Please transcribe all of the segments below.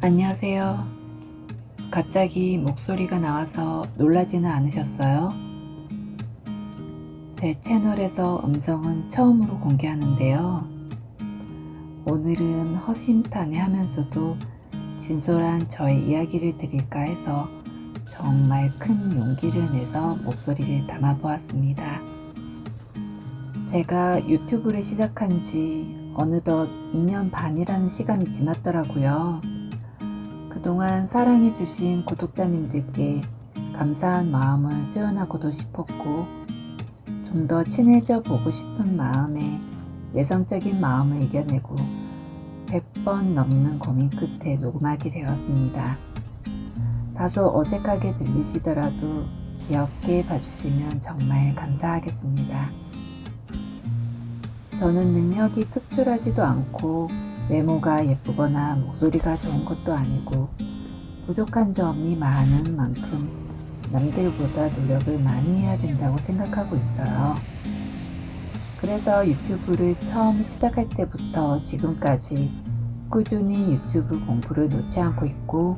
안녕하세요. 갑자기 목소리가 나와서 놀라지는 않으셨어요? 제 채널에서 음성은 처음으로 공개하는데요. 오늘은 허심탄회하면서도 진솔한 저의 이야기를 드릴까 해서 정말 큰 용기를 내서 목소리를 담아보았습니다. 제가 유튜브를 시작한 지 어느덧 2년 반이라는 시간이 지났더라고요. 그동안 사랑해주신 구독자님들께 감사한 마음을 표현하고도 싶었고, 좀 더 친해져 보고 싶은 마음에 내성적인 마음을 이겨내고 100번 넘는 고민 끝에 녹음하게 되었습니다. 다소 어색하게 들리시더라도 귀엽게 봐주시면 정말 감사하겠습니다. 저는 능력이 특출하지도 않고 외모가 예쁘거나 목소리가 좋은 것도 아니고 부족한 점이 많은 만큼 남들보다 노력을 많이 해야 된다고 생각하고 있어요. 그래서 유튜브를 처음 시작할 때부터 지금까지 꾸준히 유튜브 공부를 놓지 않고 있고,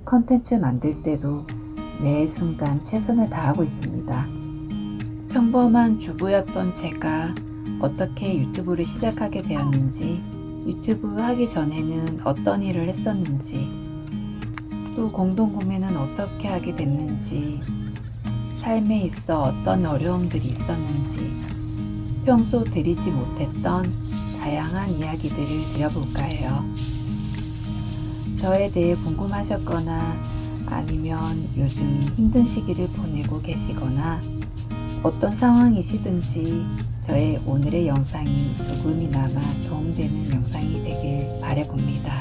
컨텐츠 만들 때도 매 순간 최선을 다하고 있습니다. 평범한 주부였던 제가 어떻게 유튜브를 시작하게 되었는지, 유튜브 하기 전에는 어떤 일을 했었는지, 또 공동구매는 어떻게 하게 됐는지, 삶에 있어 어떤 어려움들이 있었는지, 평소 드리지 못했던 다양한 이야기들을 드려볼까 해요. 저에 대해 궁금하셨거나 아니면 요즘 힘든 시기를 보내고 계시거나 어떤 상황이시든지 저의 오늘의 영상이 조금이나마 도움되는 영상이 되길 바라봅니다.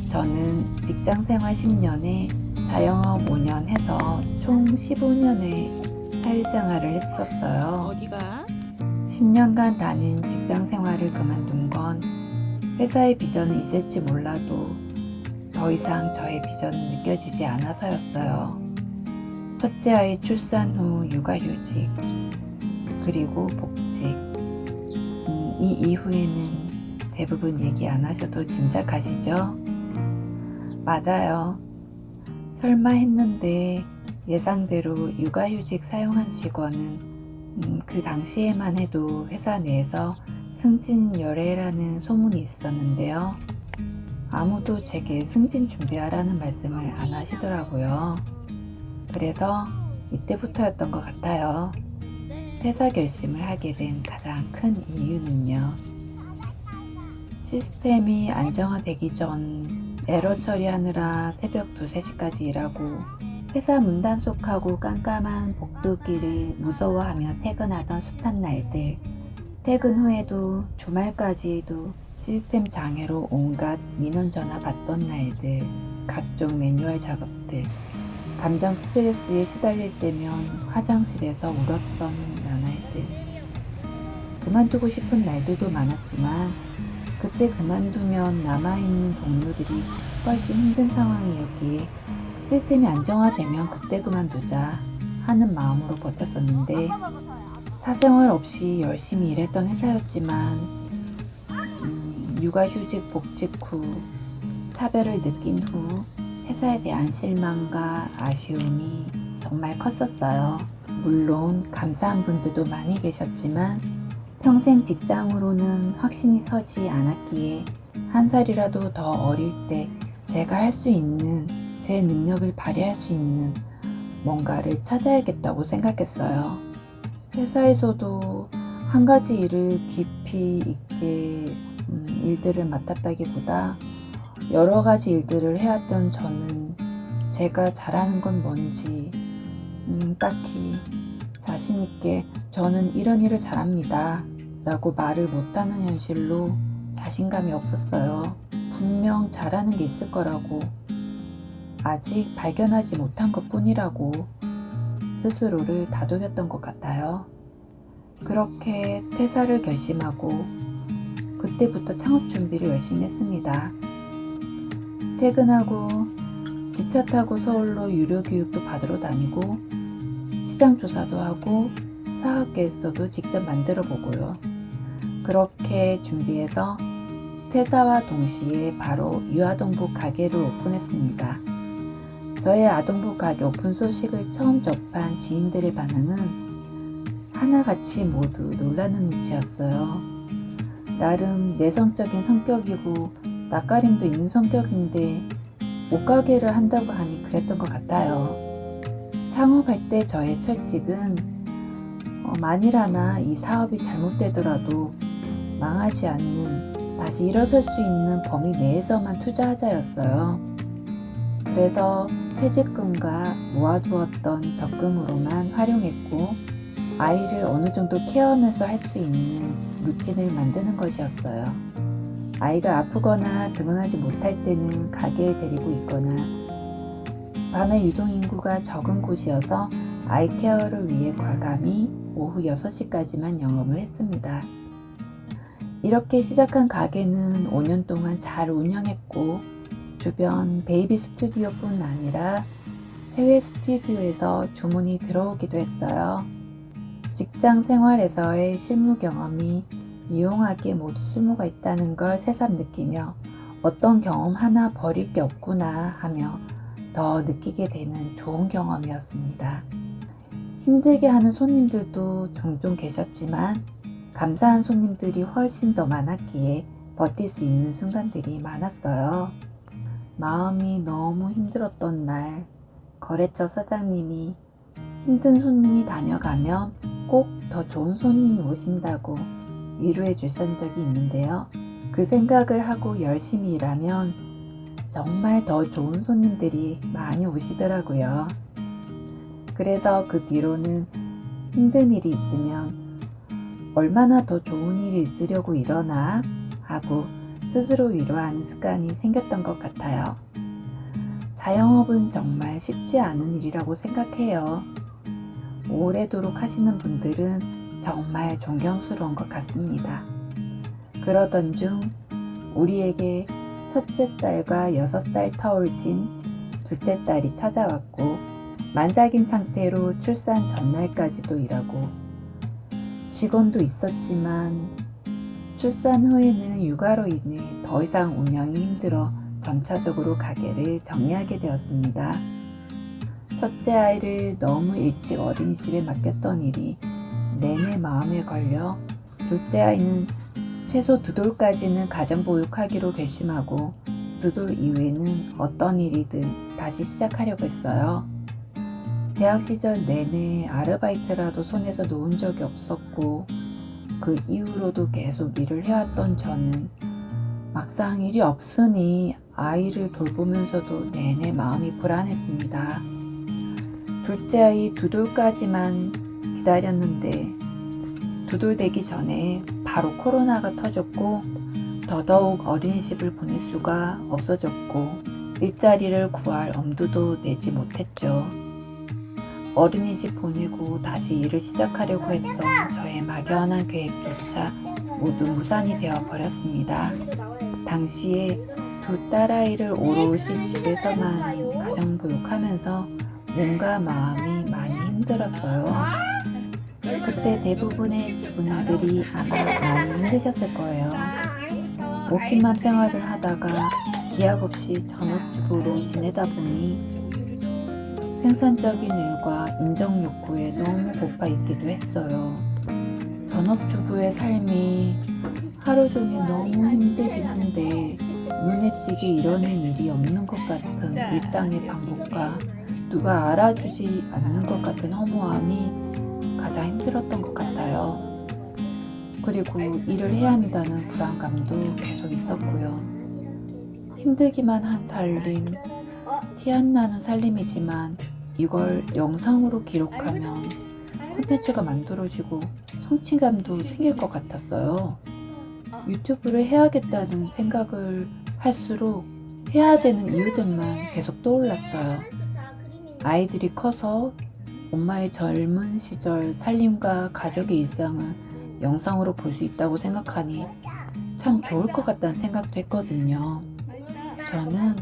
저는 직장생활 10년에 자영업 5년 해서 총 15년의 사회생활을 했었어요. 어디가? 10년간 다닌 직장생활을 그만둔 건 회사의 비전은 있을지 몰라도 더 이상 저의 비전은 느껴지지 않아서였어요. 첫째 아이 출산 후 육아휴직, 그리고 복직. 이 이후에는 대부분 얘기 안 하셔도 짐작하시죠? 맞아요. 설마 했는데 예상대로 육아휴직 사용한 직원은 그 당시에만 해도 회사 내에서 승진열애라는 소문이 있었는데요. 아무도 제게 승진 준비하라는 말씀을 안 하시더라고요. 그래서 이때부터였던 것 같아요. 퇴사 결심을 하게 된 가장 큰 이유는요. 시스템이 안정화되기 전 에러 처리하느라 새벽 2, 3시까지 일하고 회사 문 단속하고 깜깜한 복도길을 무서워하며 퇴근하던 숱한 날들, 퇴근 후에도 주말까지도 시스템 장애로 온갖 민원 전화 받던 날들, 각종 매뉴얼 작업들, 감정 스트레스에 시달릴 때면 화장실에서 울었던 나날들. 그만두고 싶은 날들도 많았지만 그때 그만두면 남아있는 동료들이 훨씬 힘든 상황이었기에 시스템이 안정화되면 그때 그만두자 하는 마음으로 버텼었는데, 사생활 없이 열심히 일했던 회사였지만 육아휴직 복직 후 차별을 느낀 후 회사에 대한 실망과 아쉬움이 정말 컸었어요. 물론 감사한 분들도 많이 계셨지만 평생 직장으로는 확신이 서지 않았기에 한 살이라도 더 어릴 때 제가 할 수 있는, 제 능력을 발휘할 수 있는 뭔가를 찾아야겠다고 생각했어요. 회사에서도 한 가지 일을 깊이 있게 일들을 맡았다기보다 여러 가지 일들을 해왔던 저는 제가 잘하는 건 뭔지 딱히 자신있게 저는 이런 일을 잘합니다 라고 말을 못하는 현실로 자신감이 없었어요. 분명 잘하는 게 있을 거라고, 아직 발견하지 못한 것 뿐이라고 스스로를 다독였던 것 같아요. 그렇게 퇴사를 결심하고 그때부터 창업 준비를 열심히 했습니다. 퇴근하고 기차 타고 서울로 유료 교육도 받으러 다니고 시장 조사도 하고 사업 계획서도 직접 만들어 보고요. 그렇게 준비해서 퇴사와 동시에 바로 유아동복 가게를 오픈했습니다. 저의 아동복 가게 오픈 소식을 처음 접한 지인들의 반응은 하나같이 모두 놀라는 눈치였어요. 나름 내성적인 성격이고 낯가림도 있는 성격인데 옷가게를 한다고 하니 그랬던 것 같아요. 창업할 때 저의 철칙은 만일 이 사업이 잘못되더라도 망하지 않는, 다시 일어설 수 있는 범위 내에서만 투자하자였어요. 그래서 퇴직금과 모아두었던 적금으로만 활용했고, 아이를 어느 정도 케어하면서 할 수 있는 루틴을 만드는 것이었어요. 아이가 아프거나 등원하지 못할 때는 가게에 데리고 있거나, 밤에 유동인구가 적은 곳이어서 아이 케어를 위해 과감히 오후 6시까지만 영업을 했습니다. 이렇게 시작한 가게는 5년 동안 잘 운영했고, 주변 베이비 스튜디오뿐 아니라 해외 스튜디오에서 주문이 들어오기도 했어요. 직장 생활에서의 실무 경험이 유용하게 모두 쓸모가 있다는 걸 새삼 느끼며 어떤 경험 하나 버릴 게 없구나 하며 더 느끼게 되는 좋은 경험이었습니다. 힘들게 하는 손님들도 종종 계셨지만 감사한 손님들이 훨씬 더 많았기에 버틸 수 있는 순간들이 많았어요. 마음이 너무 힘들었던 날, 거래처 사장님이 힘든 손님이 다녀가면 꼭 더 좋은 손님이 오신다고 위로해 주신 적이 있는데요. 그 생각을 하고 열심히 일하면 정말 더 좋은 손님들이 많이 오시더라고요. 그래서 그 뒤로는 힘든 일이 있으면 얼마나 더 좋은 일이 있으려고 이러나 하고 스스로 위로하는 습관이 생겼던 것 같아요. 자영업은 정말 쉽지 않은 일이라고 생각해요. 오래도록 하시는 분들은 정말 존경스러운 것 같습니다. 그러던 중 우리에게 첫째 딸과 6살 터울진 둘째 딸이 찾아왔고, 만삭인 상태로 출산 전날까지도 일하고, 직원도 있었지만 출산 후에는 육아로 인해 더 이상 운영이 힘들어 점차적으로 가게를 정리하게 되었습니다. 첫째 아이를 너무 일찍 어린이집에 맡겼던 일이 내내 마음에 걸려 둘째 아이는 최소 2돌까지는 가정보육하기로 결심하고 2돌 이후에는 어떤 일이든 다시 시작하려고 했어요. 대학 시절 내내 아르바이트라도 손에서 놓은 적이 없었고, 그 이후로도 계속 일을 해왔던 저는 막상 일이 없으니 아이를 돌보면서도 내내 마음이 불안했습니다. 둘째 아이 2돌까지만 기다렸는데 2돌 되기 전에 바로 코로나가 터졌고, 더더욱 어린이집을 보낼 수가 없어졌고 일자리를 구할 엄두도 내지 못했죠. 어린이집 보내고 다시 일을 시작하려고 했던 저의 막연한 계획조차 모두 무산이 되어 버렸습니다. 당시에 2 딸아이를 오롯이 집에서만 가정보육하면서 몸과 마음이 많이 힘들었어요. 그때 대부분의 주부님들이 아마 많이 힘드셨을 거예요. 워킹맘 생활을 하다가 기약 없이 전업주부로 지내다 보니 생산적인 일과 인정 욕구에 너무 고파 있기도 했어요. 전업주부의 삶이 하루 종일 너무 힘들긴 한데 눈에 띄게 이뤄낸 일이 없는 것 같은 일상의 반복과 누가 알아주지 않는 것 같은 허무함이 가장 힘들었던 것 같아요. 그리고 일을 해야 한다는 불안감도 계속 있었고요. 힘들기만 한 살림, 티 안 나는 살림이지만 이걸 영상으로 기록하면 콘텐츠가 만들어지고 성취감도 생길 것 같았어요. 유튜브를 해야겠다는 생각을 할수록 해야 되는 이유들만 계속 떠올랐어요. 아이들이 커서 엄마의 젊은 시절 살림과 가족의 일상을 영상으로 볼 수 있다고 생각하니 참 좋을 것 같다는 생각도 했거든요. 저는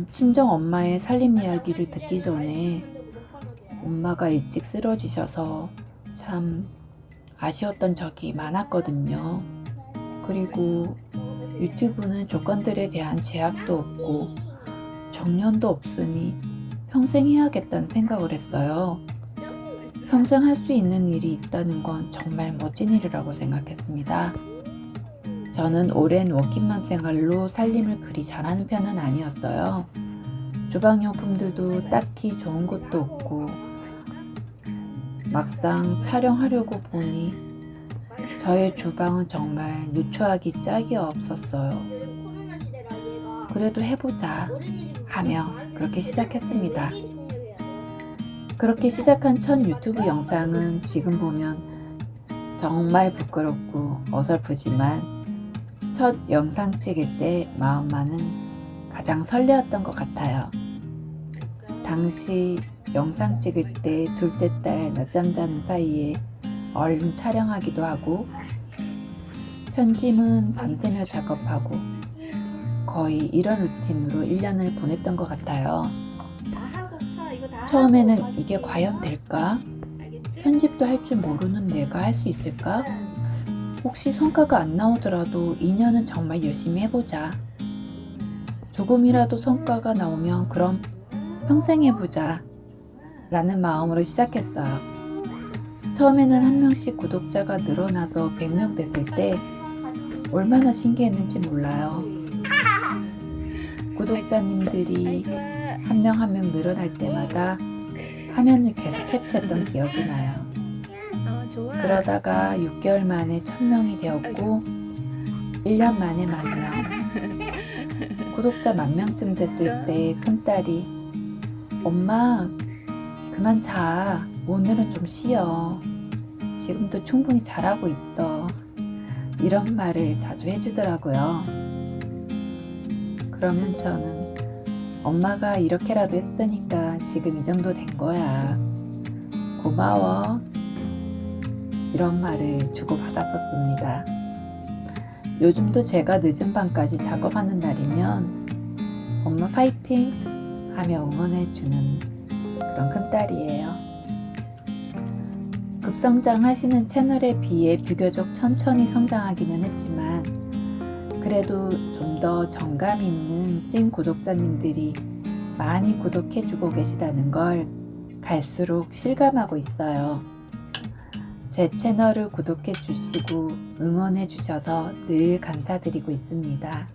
친정 엄마의 살림 이야기를 듣기 전에 엄마가 일찍 쓰러지셔서 참 아쉬웠던 적이 많았거든요. 그리고 유튜브는 조건들에 대한 제약도 없고 정년도 없으니 평생 해야겠다는 생각을 했어요. 평생 할 수 있는 일이 있다는 건 정말 멋진 일이라고 생각했습니다. 저는 오랜 워킹맘 생활로 살림을 그리 잘하는 편은 아니었어요. 주방용품들도 딱히 좋은 것도 없고 막상 촬영하려고 보니 저의 주방은 정말 누추하기 짝이 없었어요. 그래도 해보자 하며 그렇게 시작했습니다. 그렇게 시작한 첫 유튜브 영상은 지금 보면 정말 부끄럽고 어설프지만 첫 영상 찍을 때 마음만은 가장 설레었던 것 같아요. 당시 영상 찍을 때 둘째 딸 낮잠 자는 사이에 얼른 촬영하기도 하고 편집은 밤새며 작업하고 거의 이런 루틴으로 1년을 보냈던 것 같아요. 처음에는 이게 과연 될까? 편집도 할 줄 모르는 내가 할 수 있을까? 혹시 성과가 안 나오더라도 2년은 정말 열심히 해보자. 조금이라도 성과가 나오면 그럼 평생 해보자 라는 마음으로 시작했어요. 처음에는 한 명씩 구독자가 늘어나서 100명 됐을 때 얼마나 신기했는지 몰라요. 구독자님들이 한 명 한 명 늘어날 때마다 화면을 계속 캡처했던 기억이 나요. 그러다가 6개월 만에 1000명이 되었고 1년 만에 10,000명. 구독자 10,000명쯤 됐을 때 큰딸이 엄마 그만 자. 오늘은 좀 쉬어. 지금도 충분히 잘하고 있어. 이런 말을 자주 해주더라고요. 그러면 저는 엄마가 이렇게라도 했으니까 지금 이 정도 된 거야. 고마워. 이런 말을 주고받았었습니다. 요즘도 제가 늦은 밤까지 작업하는 날이면 엄마 파이팅! 하며 응원해주는 그런 큰딸이에요. 급성장하시는 채널에 비해 비교적 천천히 성장하기는 했지만 그래도 좀 더 정감 있는 찐 구독자님들이 많이 구독해주고 계시다는 걸 갈수록 실감하고 있어요. 제 채널을 구독해주시고 응원해주셔서 늘 감사드리고 있습니다.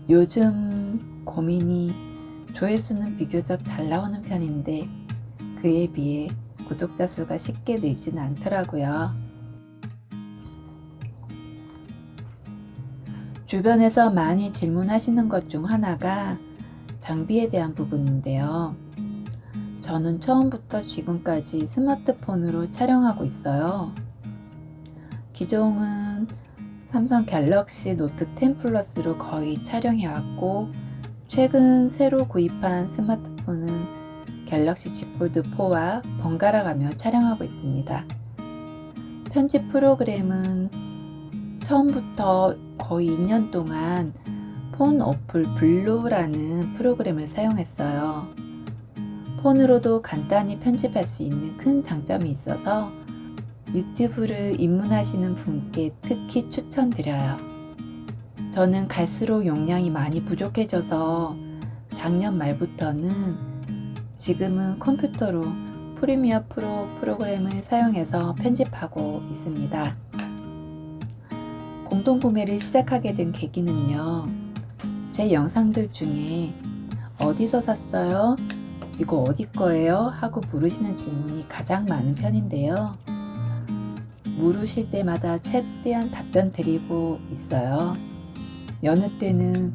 요즘 고민이 조회수는 비교적 잘 나오는 편인데 그에 비해 구독자 수가 쉽게 늘지는 않더라고요. 주변에서 많이 질문하시는 것 중 하나가 장비에 대한 부분인데요. 저는 처음부터 지금까지 스마트폰으로 촬영하고 있어요. 기종은 삼성 갤럭시 노트 10 플러스로 거의 촬영해왔고 최근 새로 구입한 스마트폰은 갤럭시 Z 폴드 4와 번갈아가며 촬영하고 있습니다. 편집 프로그램은 처음부터 거의 2년 동안 폰 어플 블로라는 프로그램을 사용했어요. 폰으로도 간단히 편집할 수 있는 큰 장점이 있어서 유튜브를 입문하시는 분께 특히 추천드려요. 저는 갈수록 용량이 많이 부족해져서 작년 말부터는 지금은 컴퓨터로 프리미어 프로 프로그램을 사용해서 편집하고 있습니다. 공동구매를 시작하게 된 계기는요. 제 영상들 중에 어디서 샀어요? 이거 어디 거예요? 하고 물으시는 질문이 가장 많은 편인데요. 물으실 때마다 최대한 답변 드리고 있어요. 여느 때는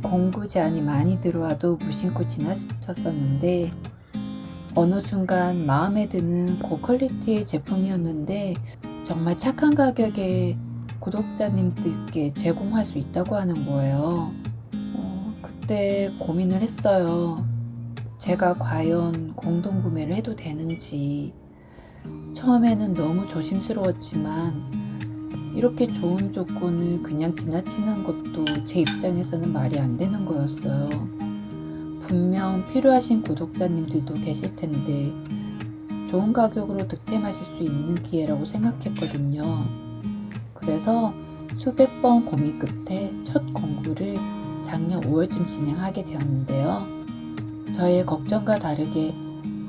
공구 제안이 많이 들어와도 무심코 지나쳤었는데 어느 순간 마음에 드는 고퀄리티의 제품이었는데 정말 착한 가격에 구독자님들께 제공할 수 있다고 하는 거예요. 그때 고민을 했어요. 제가 과연 공동구매를 해도 되는지. 처음에는 너무 조심스러웠지만 이렇게 좋은 조건을 그냥 지나치는 것도 제 입장에서는 말이 안 되는 거였어요. 분명 필요하신 구독자님들도 계실 텐데 좋은 가격으로 득템하실 수 있는 기회라고 생각했거든요. 그래서 수백 번 고민 끝에 첫 공부를 작년 5월쯤 진행하게 되었는데요. 저의 걱정과 다르게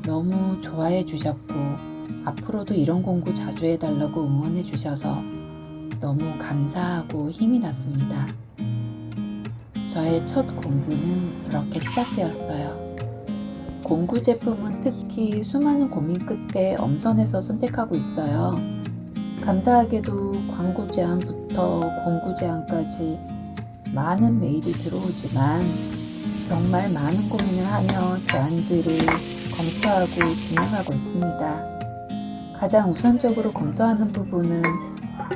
너무 좋아해 주셨고 앞으로도 이런 공부 자주 해달라고 응원해 주셔서 너무 감사하고 힘이 났습니다. 저의 첫 공부는 그렇게 시작되었어요. 공구 제품은 특히 수많은 고민 끝에 엄선해서 선택하고 있어요. 감사하게도 광고 제안부터 공구 제안까지 많은 메일이 들어오지만 정말 많은 고민을 하며 제안들을 검토하고 진행하고 있습니다. 가장 우선적으로 검토하는 부분은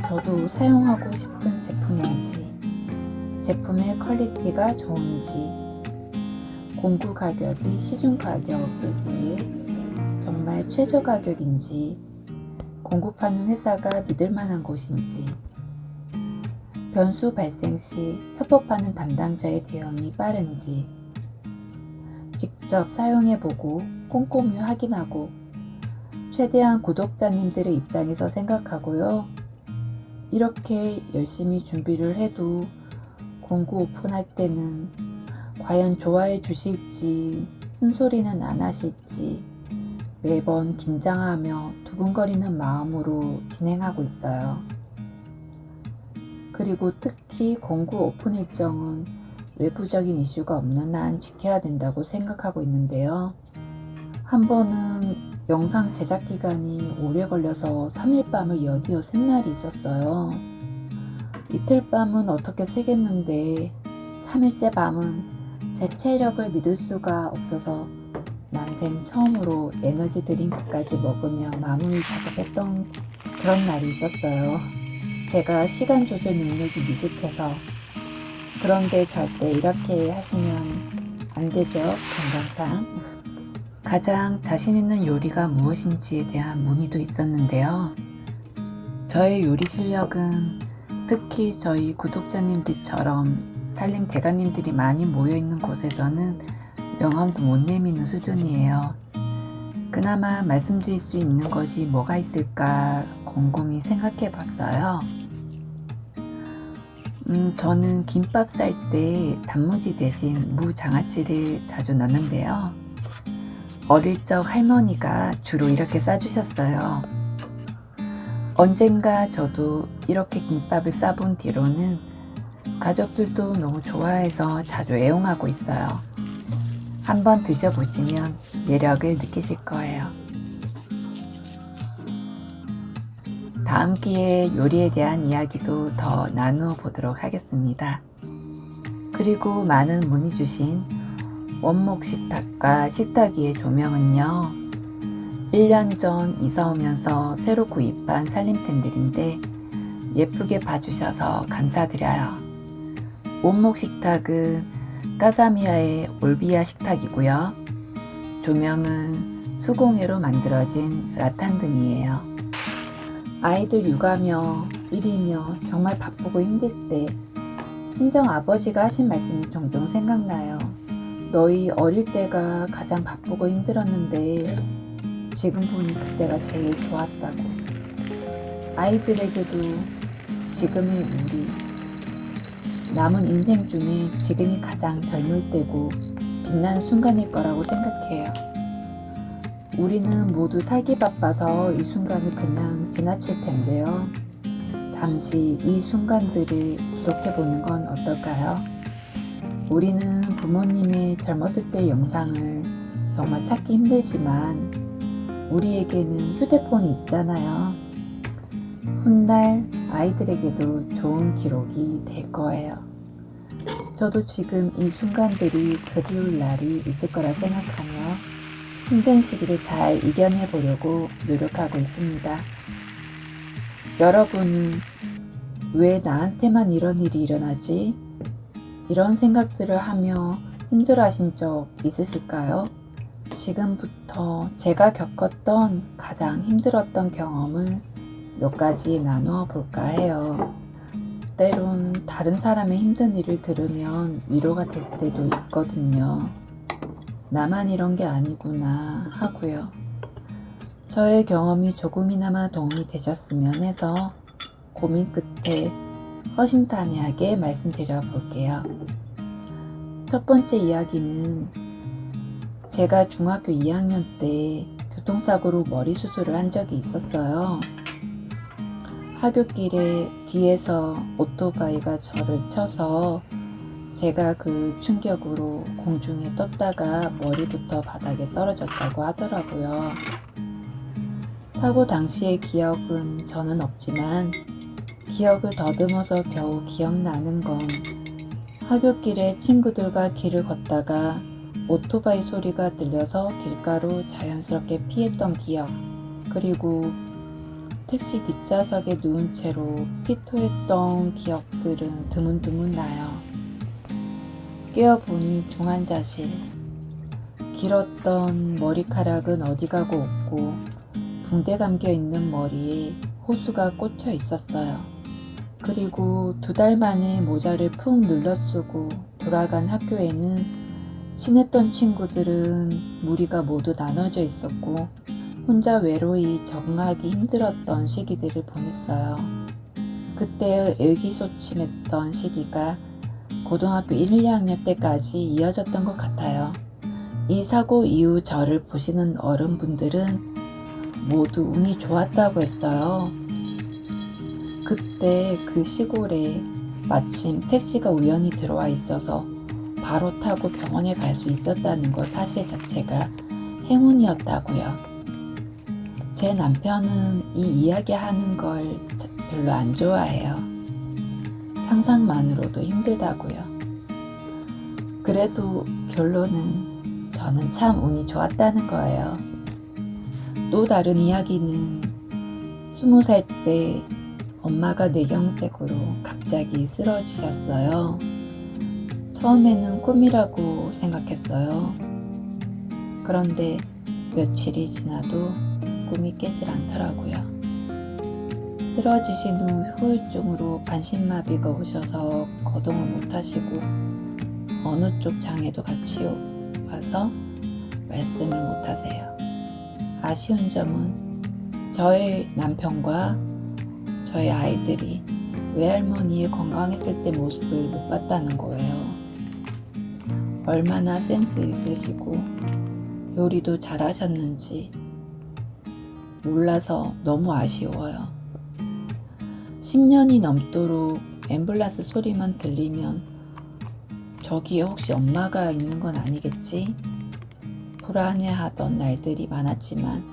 저도 사용하고 싶은 제품인지, 제품의 퀄리티가 좋은지, 공구 가격이 시중 가격에 비해 정말 최저 가격인지, 공급하는 회사가 믿을 만한 곳인지, 변수 발생 시 협업하는 담당자의 대응이 빠른지, 직접 사용해보고 꼼꼼히 확인하고 최대한 구독자님들의 입장에서 생각하고요. 이렇게 열심히 준비를 해도 공구 오픈할 때는 과연 좋아해 주실지, 쓴소리는 안 하실지 매번 긴장하며 두근거리는 마음으로 진행하고 있어요. 그리고 특히 공구 오픈 일정은 외부적인 이슈가 없는 한 지켜야 된다고 생각하고 있는데요. 한 번은 영상 제작 기간이 오래 걸려서 3일 밤을 여디어 샌 날이 있었어요. 이틀 밤은 어떻게 새겠는데 3일째 밤은 제 체력을 믿을 수가 없어서 난생 처음으로 에너지 드링크까지 먹으며 마무리 작업했던 그런 날이 있었어요. 제가 시간 조절 능력이 미숙해서. 그런데 절대 이렇게 하시면 안 되죠, 건강상. 가장 자신 있는 요리가 무엇인지에 대한 문의도 있었는데요. 저의 요리 실력은 특히 저희 구독자님들처럼 살림 대가님들이 많이 모여있는 곳에서는 명함도 못 내미는 수준이에요. 그나마 말씀드릴 수 있는 것이 뭐가 있을까 곰곰이 생각해 봤어요. 저는 김밥 쌀 때 단무지 대신 무 장아찌를 자주 넣는데요. 어릴 적 할머니가 주로 이렇게 싸주셨어요. 언젠가 저도 이렇게 김밥을 싸본 뒤로는 가족들도 너무 좋아해서 자주 애용하고 있어요. 한번 드셔보시면 매력을 느끼실 거예요. 다음 기회에 요리에 대한 이야기도 더 나누어 보도록 하겠습니다. 그리고 많은 문의 주신 원목 식탁과 식탁 위의 조명은요, 1년 전 이사 오면서 새로 구입한 살림템들인데 예쁘게 봐주셔서 감사드려요. 원목 식탁은 까사미아의 올비아 식탁이고요. 조명은 수공예로 만들어진 라탄등이에요. 아이들 육아며 일이며 정말 바쁘고 힘들 때 친정 아버지가 하신 말씀이 종종 생각나요. 너희 어릴 때가 가장 바쁘고 힘들었는데 지금 보니 그때가 제일 좋았다고. 아이들에게도 지금의 우리, 남은 인생 중에 지금이 가장 젊을 때고 빛나는 순간일 거라고 생각해요. 우리는 모두 살기 바빠서 이 순간을 그냥 지나칠 텐데요. 잠시 이 순간들을 기록해보는 건 어떨까요? 우리는 부모님의 젊었을 때의 영상을 정말 찾기 힘들지만 우리에게는 휴대폰이 있잖아요. 훗날 아이들에게도 좋은 기록이 될 거예요. 저도 지금 이 순간들이 그리울 날이 있을 거라 생각하며 힘든 시기를 잘 이겨내 보려고 노력하고 있습니다. 여러분은 왜 나한테만 이런 일이 일어나지? 이런 생각들을 하며 힘들어 하신 적 있으실까요? 지금부터 제가 겪었던 가장 힘들었던 경험을 몇 가지 나누어 볼까 해요. 때론 다른 사람의 힘든 일을 들으면 위로가 될 때도 있거든요. 나만 이런 게 아니구나 하고요. 저의 경험이 조금이나마 도움이 되셨으면 해서 고민 끝에 허심탄회하게 말씀드려 볼게요. 첫 번째 이야기는 제가 중학교 2학년 때 교통사고로 머리 수술을 한 적이 있었어요. 하굣길에 뒤에서 오토바이가 저를 쳐서 제가 그 충격으로 공중에 떴다가 머리부터 바닥에 떨어졌다고 하더라고요. 사고 당시의 기억은 저는 없지만 기억을 더듬어서 겨우 기억나는 건 하굣길에 친구들과 길을 걷다가 오토바이 소리가 들려서 길가로 자연스럽게 피했던 기억, 그리고 택시 뒷좌석에 누운 채로 피토했던 기억들은 드문드문 나요. 깨어보니 중환자실. 길었던 머리카락은 어디 가고 없고 붕대 감겨있는 머리에 호수가 꽂혀 있었어요. 그리고 2달 만에 모자를 푹 눌러 쓰고 돌아간 학교에는 친했던 친구들은 무리가 모두 나눠져 있었고 혼자 외로이 적응하기 힘들었던 시기들을 보냈어요. 그때의 의기소침했던 시기가 고등학교 1, 2학년 때까지 이어졌던 것 같아요. 이 사고 이후 저를 보시는 어른분들은 모두 운이 좋았다고 했어요. 그때 그 시골에 마침 택시가 우연히 들어와 있어서 바로 타고 병원에 갈 수 있었다는 것 사실 자체가 행운이었다고요. 제 남편은 이 이야기하는 걸 별로 안 좋아해요. 상상만으로도 힘들다고요. 그래도 결론은 저는 참 운이 좋았다는 거예요. 또 다른 이야기는 20살 때 엄마가 뇌경색으로 갑자기 쓰러지셨어요. 처음에는 꿈이라고 생각했어요. 그런데 며칠이 지나도 꿈이 깨질 않더라고요. 쓰러지신 후 후유증으로 반신마비가 오셔서 거동을 못하시고 어느 쪽 장애도 같이 와서 말씀을 못하세요. 아쉬운 점은 저의 남편과 저의 아이들이 외할머니의 건강했을 때 모습을 못 봤다는 거예요. 얼마나 센스 있으시고 요리도 잘하셨는지 몰라서 너무 아쉬워요. 10년이 넘도록 앰뷸런스 소리만 들리면 저기에 혹시 엄마가 있는 건 아니겠지? 불안해하던 날들이 많았지만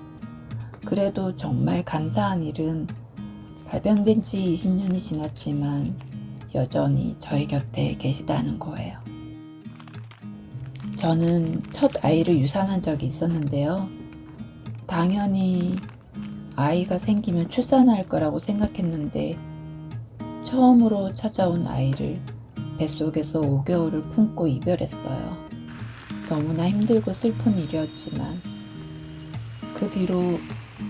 그래도 정말 감사한 일은 발병된 지 20년이 지났지만 여전히 저희 곁에 계시다는 거예요. 저는 첫 아이를 유산한 적이 있었는데요. 당연히 아이가 생기면 출산할 거라고 생각했는데 처음으로 찾아온 아이를 뱃속에서 5개월을 품고 이별했어요. 너무나 힘들고 슬픈 일이었지만 그 뒤로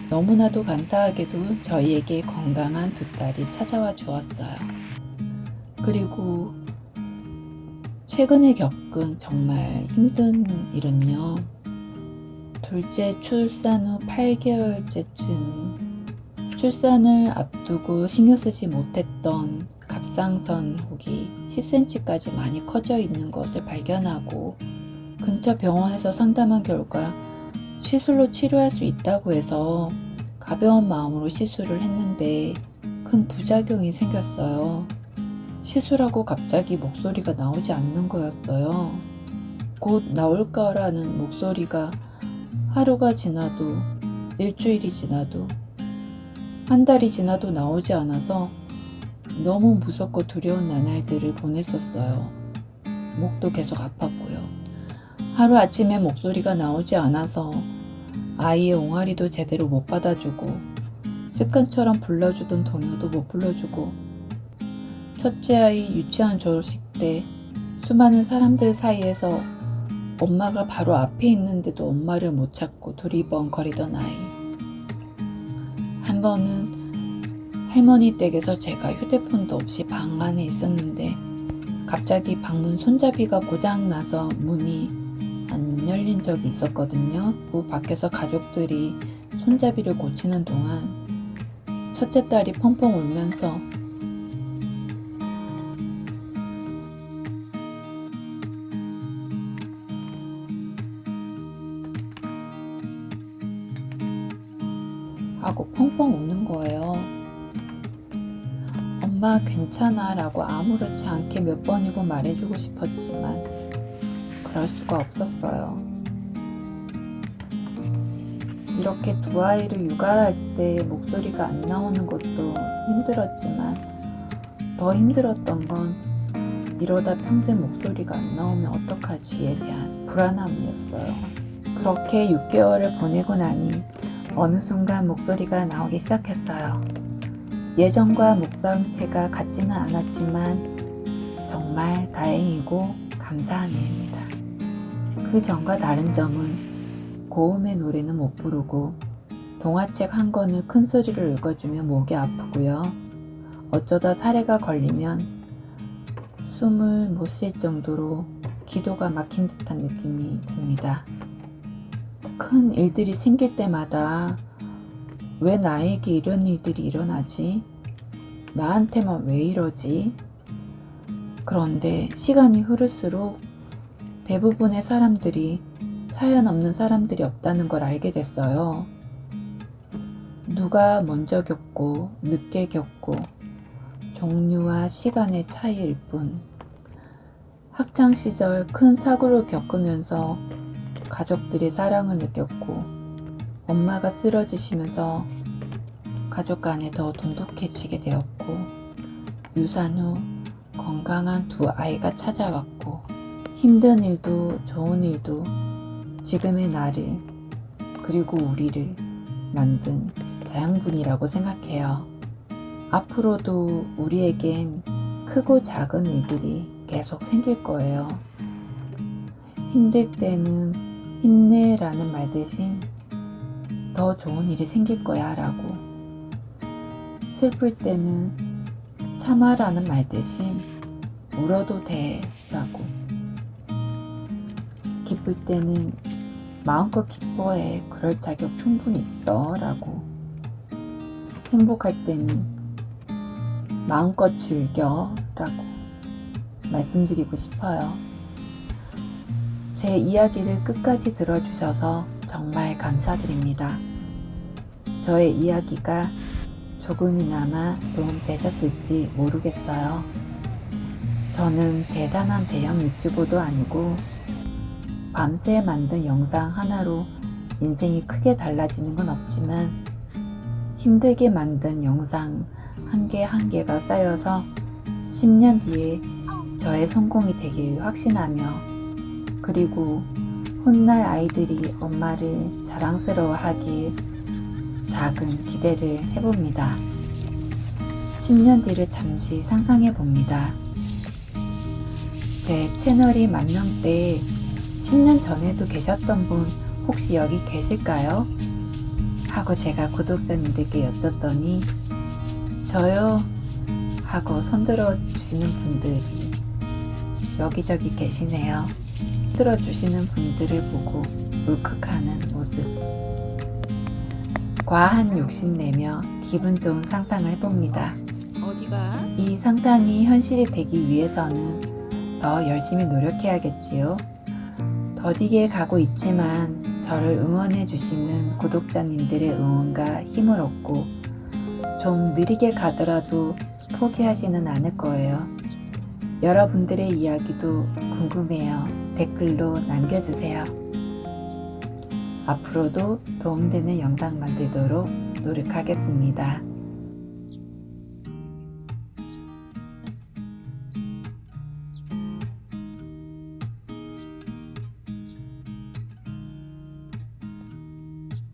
너무나도 감사하게도 저희에게 건강한 2딸이 찾아와 주었어요. 그리고 최근에 겪은 정말 힘든 일은요. 둘째 출산 후 8개월째쯤 출산을 앞두고 신경 쓰지 못했던 갑상선 혹이 10cm까지 많이 커져 있는 것을 발견하고 근처 병원에서 상담한 결과 시술로 치료할 수 있다고 해서 가벼운 마음으로 시술을 했는데 큰 부작용이 생겼어요. 시술하고 갑자기 목소리가 나오지 않는 거였어요. 곧 나올 거라는 목소리가 하루가 지나도 일주일이 지나도 한 달이 지나도 나오지 않아서 너무 무섭고 두려운 나날들을 보냈었어요. 목도 계속 아팠고요. 하루아침에 목소리가 나오지 않아서 아이의 옹알이도 제대로 못 받아주고 습관처럼 불러주던 동요도 못 불러주고 첫째 아이 유치원 졸업식 때 수많은 사람들 사이에서 엄마가 바로 앞에 있는데도 엄마를 못 찾고 두리번거리던 아이. 한 번은 할머니 댁에서 제가 휴대폰도 없이 방 안에 있었는데 갑자기 방문 손잡이가 고장나서 문이 안 열린 적이 있었거든요. 그 밖에서 가족들이 손잡이를 고치는 동안 첫째 딸이 펑펑 울면서 펑펑 우는 거예요. 엄마 괜찮아 라고 아무렇지 않게 몇 번이고 말해주고 싶었지만 그럴 수가 없었어요. 이렇게 두 아이를 육아할 때 목소리가 안 나오는 것도 힘들었지만 더 힘들었던 건 이러다 평생 목소리가 안 나오면 어떡하지에 대한 불안함이었어요. 그렇게 6개월을 보내고 나니 어느 순간 목소리가 나오기 시작했어요. 예전과 목 상태가 같지는 않았지만 정말 다행이고 감사한 일입니다. 그 전과 다른 점은 고음의 노래는 못 부르고 동화책 한 권을 큰 소리로 읽어주면 목이 아프고요. 어쩌다 사례가 걸리면 숨을 못 쉴 정도로 기도가 막힌 듯한 느낌이 듭니다. 큰 일들이 생길 때마다 왜 나에게 이런 일들이 일어나지? 나한테만 왜 이러지? 그런데 시간이 흐를수록 대부분의 사람들이 사연 없는 사람들이 없다는 걸 알게 됐어요. 누가 먼저 겪고 늦게 겪고 종류와 시간의 차이일 뿐. 학창시절 큰 사고를 겪으면서 가족들의 사랑을 느꼈고 엄마가 쓰러지시면서 가족 간에 더 돈독해지게 되었고 유산 후 건강한 두 아이가 찾아왔고 힘든 일도 좋은 일도 지금의 나를 그리고 우리를 만든 자양분이라고 생각해요. 앞으로도 우리에겐 크고 작은 일들이 계속 생길 거예요. 힘들 때는 힘내라는 말 대신 더 좋은 일이 생길 거야 라고, 슬플 때는 참아라는 말 대신 울어도 돼 라고, 기쁠 때는 마음껏 기뻐해 그럴 자격 충분히 있어 라고, 행복할 때는 마음껏 즐겨 라고 말씀드리고 싶어요. 제 이야기를 끝까지 들어주셔서 정말 감사드립니다. 저의 이야기가 조금이나마 도움 되셨을지 모르겠어요. 저는 대단한 대형 유튜버도 아니고 밤새 만든 영상 하나로 인생이 크게 달라지는 건 없지만 힘들게 만든 영상 한 개 한 개가 쌓여서 10년 뒤에 저의 성공이 되길 확신하며, 그리고 훗날 아이들이 엄마를 자랑스러워하길 작은 기대를 해봅니다. 10년 뒤를 잠시 상상해봅니다. 제 채널이 10,000명대 10년 전에도 계셨던 분 혹시 여기 계실까요? 하고 제가 구독자님들께 여쭸더니 저요? 하고 손들어 주시는 분들이 여기저기 계시네요. 손들어 주시는 분들을 보고 울컥하는 모습. 과한 욕심내며 기분 좋은 상상을 해봅니다. 어디가? 이 상상이 현실이 되기 위해서는 더 열심히 노력해야겠지요. 더디게 가고 있지만 저를 응원해 주시는 구독자님들의 응원과 힘을 얻고 좀 느리게 가더라도 포기하지는 않을 거예요. 여러분들의 이야기도 궁금해요. 댓글로 남겨주세요. 앞으로도 도움되는 영상 만들도록 노력하겠습니다.